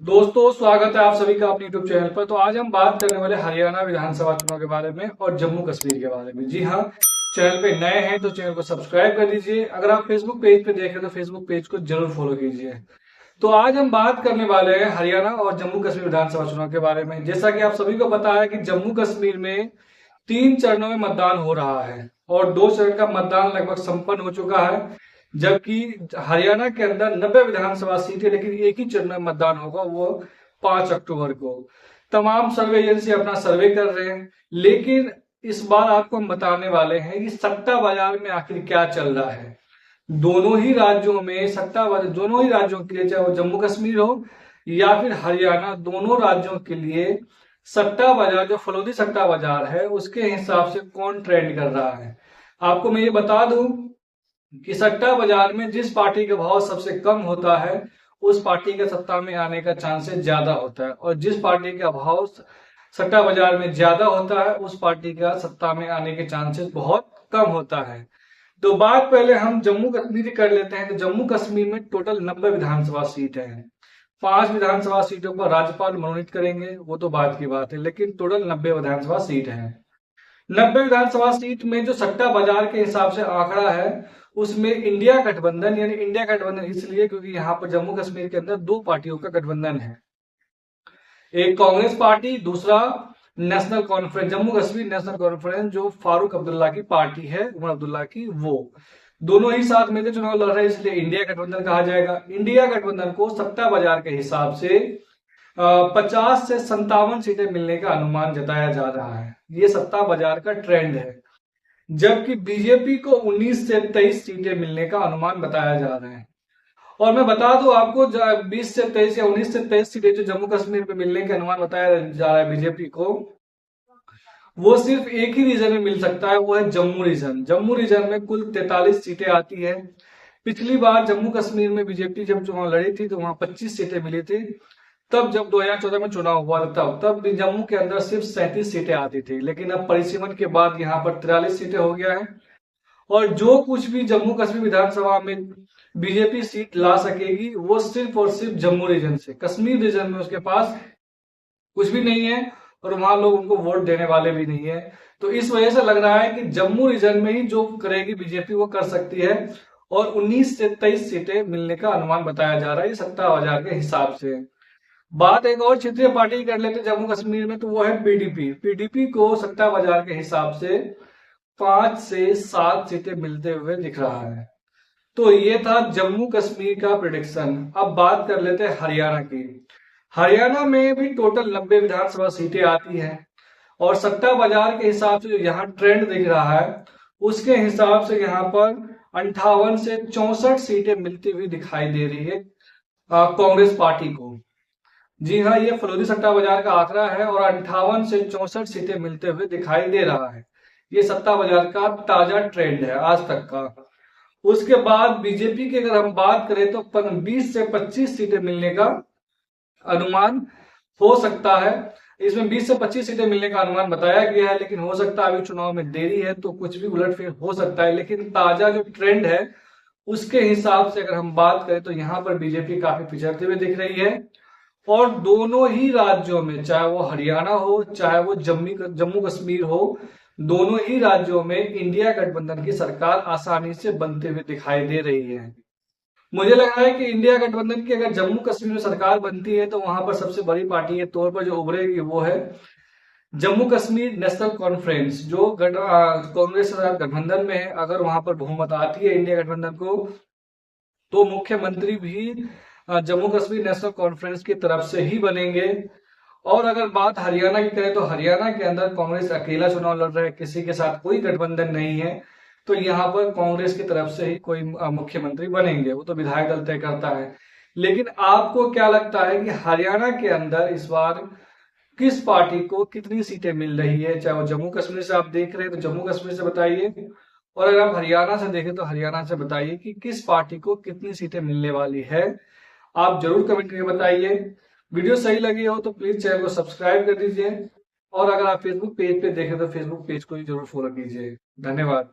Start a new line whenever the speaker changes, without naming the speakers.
दोस्तों, स्वागत है आप सभी का अपने यूट्यूब चैनल पर। तो आज हम बात करने वाले हरियाणा विधानसभा चुनाव के बारे में और जम्मू कश्मीर के बारे में। जी हाँ, चैनल पे नए हैं तो चैनल को सब्सक्राइब कर दीजिए। अगर आप फेसबुक पेज पे देख रहे हैं तो फेसबुक पेज को जरूर फॉलो कीजिए। तो आज हम बात करने वाले हैं हरियाणा और जम्मू कश्मीर विधानसभा चुनाव के बारे में। जैसा कि आप सभी को पता है कि जम्मू कश्मीर में 3 चरणों में मतदान हो रहा है और 2 चरण का मतदान लगभग संपन्न हो चुका है। जबकि हरियाणा के अंदर 90 विधानसभा सीटें, लेकिन एक ही चरण में मतदान होगा, वो 5 अक्टूबर को। तमाम सर्वे एजेंसी अपना सर्वे कर रहे हैं, लेकिन इस बार आपको हम बताने वाले हैं कि सट्टा बाजार में आखिर क्या चल रहा है। दोनों ही राज्यों में सट्टा बाजार, दोनों ही राज्यों के लिए, चाहे वो जम्मू कश्मीर हो या फिर हरियाणा, दोनों राज्यों के लिए सट्टा बाजार, जो फलोदी सट्टा बाजार है, उसके हिसाब से कौन ट्रेंड कर रहा है। आपको मैं ये बता दूं कि सट्टा बाजार में जिस पार्टी का भाव सबसे कम होता है उस पार्टी का सत्ता में आने का चांसेस ज्यादा होता है, और जिस पार्टी का भाव सट्टा बाजार में ज्यादा होता है उस पार्टी का सत्ता में आने के चांसेस बहुत कम होता है। तो बात पहले हम जम्मू कश्मीर की कर लेते हैं। तो जम्मू कश्मीर में टोटल 90 विधानसभा सीट है। 5 विधानसभा सीटों पर राज्यपाल मनोनीत करेंगे, वो तो बात की बात है, लेकिन टोटल 90 विधानसभा सीट है। 90 विधानसभा सीट में जो सट्टा बाजार के हिसाब से आंकड़ा है, उसमें इंडिया गठबंधन, यानी इंडिया गठबंधन इसलिए क्योंकि यहाँ पर जम्मू कश्मीर के अंदर 2 पार्टियों का गठबंधन है। एक कांग्रेस पार्टी, दूसरा national conference, Jammu Kashmir national conference, जो फारूक अब्दुल्ला की पार्टी है, उमर अब्दुल्ला की, वो दोनों ही साथ मिलकर चुनाव लड़ रहे हैं, इसलिए इंडिया गठबंधन कहा जाएगा। इंडिया गठबंधन को सट्टा बाजार के हिसाब से 50 से 57 सीटें मिलने का अनुमान जताया जा रहा है। ये सत्ता बाजार का ट्रेंड है। जबकि बीजेपी को 19 से 23 सीटें मिलने का अनुमान बताया जा रहा है। और मैं बता दूं आपको, 20 से 23 या 19 से 23 सीटें जो जम्मू कश्मीर में मिलने का अनुमान बताया जा रहा है बीजेपी को, वो सिर्फ एक ही रीजन में मिल सकता है, वो है जम्मू रीजन। जम्मू रीजन में कुल 43 सीटें आती है। पिछली बार जम्मू कश्मीर में बीजेपी जब चुनाव लड़ी थी तो वहां 25 सीटें मिली थी। तब जब 2014 में चुनाव हुआ था तब भी जम्मू के अंदर सिर्फ 37 सीटें आती थी, लेकिन अब परिसीमन के बाद यहाँ पर 43 सीटें हो गया है। और जो कुछ भी जम्मू कश्मीर विधानसभा में बीजेपी सीट ला सकेगी वो सिर्फ और सिर्फ जम्मू रीजन से। कश्मीर रीजन में उसके पास कुछ भी नहीं है और वहां लोग उनको वोट देने वाले भी नहीं है। तो इस वजह से लग रहा है कि जम्मू रीजन में ही जो करेगी बीजेपी वो कर सकती है, और 19 से 23 सीटें मिलने का अनुमान बताया जा रहा है सत्ता बाजार के हिसाब से। बात एक और क्षेत्रीय पार्टी की कर लेते हैं जम्मू कश्मीर में, तो वो है पीडीपी। पीडीपी को सत्ता बाजार के हिसाब से 5 से 7 सीटें मिलते हुए दिख रहा है। तो ये था जम्मू कश्मीर का प्रिडिक्शन। अब बात कर लेते हैं हरियाणा की। हरियाणा में भी टोटल 90 विधानसभा सीटें आती हैं, और सट्टा बाजार के हिसाब से जो यहाँ ट्रेंड दिख रहा है उसके हिसाब से यहाँ पर 58 से 64 सीटें मिलती हुई दिखाई दे रही है कांग्रेस पार्टी को। जी हाँ, ये फलोदी सट्टा बाजार का आंकड़ा है और 58 से 64 सीटें मिलते हुए दिखाई दे रहा है। ये सत्ता बाजार का ताजा ट्रेंड है आज तक का। उसके बाद बीजेपी की अगर हम बात करें तो 20 से 25 सीटें मिलने का अनुमान हो सकता है। इसमें 20 से 25 सीटें मिलने का अनुमान बताया गया है, लेकिन हो सकता है अभी चुनाव में देरी है तो कुछ भी उलटफेर हो सकता है। लेकिन ताजा जो ट्रेंड है उसके हिसाब से अगर हम बात करें तो यहाँ पर बीजेपी काफी पिछड़ते हुए दिख रही है। और दोनों ही राज्यों में, चाहे वो हरियाणा हो चाहे वो जम्मू कश्मीर हो, दोनों ही राज्यों में इंडिया गठबंधन की सरकार आसानी से बनते हुए दिखाई दे रही है। मुझे लग रहा है कि इंडिया गठबंधन की अगर जम्मू कश्मीर में सरकार बनती है तो वहां पर सबसे बड़ी पार्टी के तौर पर जो उभरेगी वो है जम्मू कश्मीर नेशनल कॉन्फ्रेंस, जो कांग्रेस के साथ गठबंधन में है। अगर वहां पर बहुमत आती है इंडिया गठबंधन को, तो मुख्यमंत्री भी जम्मू कश्मीर नेशनल कॉन्फ्रेंस की तरफ से ही बनेंगे। और अगर बात हरियाणा की करें तो हरियाणा के अंदर कांग्रेस अकेला चुनाव लड़ रहा है, किसी के साथ कोई गठबंधन नहीं है, तो यहाँ पर कांग्रेस की तरफ से ही कोई मुख्यमंत्री बनेंगे, वो तो विधायक दल तय करता है। लेकिन आपको क्या लगता है कि हरियाणा के अंदर इस बार किस पार्टी को कितनी सीटें मिल रही है? चाहे वो जम्मू कश्मीर से आप देख रहे हैं तो जम्मू कश्मीर से बताइए, और अगर आप हरियाणा से देखें तो हरियाणा से बताइए कि किस पार्टी को कितनी सीटें मिलने वाली है। आप जरूर कमेंट करके बताइए। वीडियो सही लगी हो तो प्लीज चैनल को सब्सक्राइब कर दीजिए, और अगर आप फेसबुक पेज पे देखें तो फेसबुक पेज को भी जरूर फॉलो कीजिए। धन्यवाद।